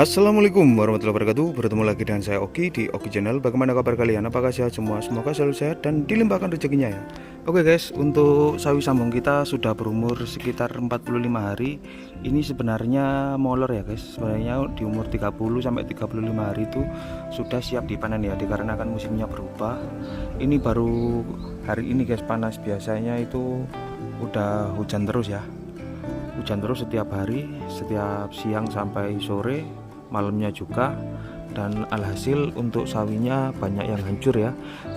Assalamualaikum warahmatullahi wabarakatuh. Bertemu lagi dengan saya Oki di Oki Channel. Bagaimana kabar kalian? Apakah sehat semua? Semoga selalu sehat dan dilimpahkan rezekinya ya. Oke guys, untuk sawi Samhong kita sudah berumur sekitar 45 hari. Ini sebenarnya molor ya guys. Sebenarnya di umur 30 sampai 35 hari itu sudah siap dipanen ya, dikarenakan musimnya berubah. Ini baru hari ini guys panas, biasanya itu udah hujan terus ya. Hujan terus setiap hari, setiap siang sampai sore, malamnya juga. Dan alhasil untuk sawinya banyak yang hancur ya,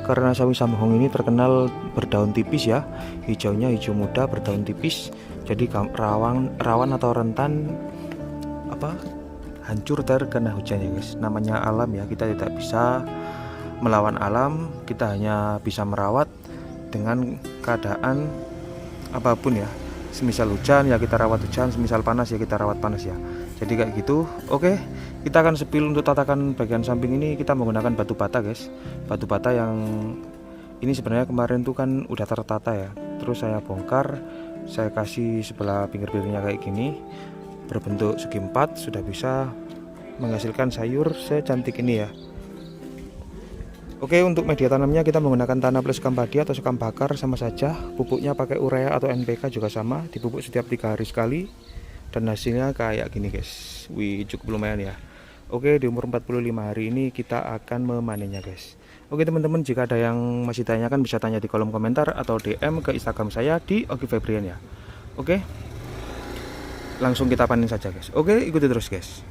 karena sawi Samhong ini terkenal berdaun tipis ya, hijaunya hijau muda berdaun tipis, jadi rawan atau rentan hancur terkena hujan ya guys. Namanya alam ya, kita tidak bisa melawan alam, kita hanya bisa merawat dengan keadaan apapun ya. Semisal hujan ya kita rawat hujan, semisal panas ya kita rawat panas ya. Jadi kayak gitu. Oke, kita akan sepil untuk tatakan bagian samping ini. Kita menggunakan batu bata guys. Batu bata yang ini sebenarnya kemarin tuh kan udah tertata ya, terus saya bongkar, saya kasih sebelah pinggir-pinggirnya kayak gini, berbentuk segi empat, sudah bisa menghasilkan sayur secantik ini ya. Oke, untuk media tanamnya kita menggunakan tanah plus sekam padi atau sekam bakar sama saja. Pupuknya pakai urea atau NPK juga sama, dipupuk setiap 3 hari sekali. Dan hasilnya kayak gini guys. Wih, cukup lumayan ya. Oke, di umur 45 hari ini kita akan memanennya guys. Oke teman-teman, jika ada yang masih tanyakan bisa tanya di kolom komentar atau DM ke Instagram saya di Oki Febrian ya. Oke, langsung kita panen saja guys. Oke, ikuti terus guys.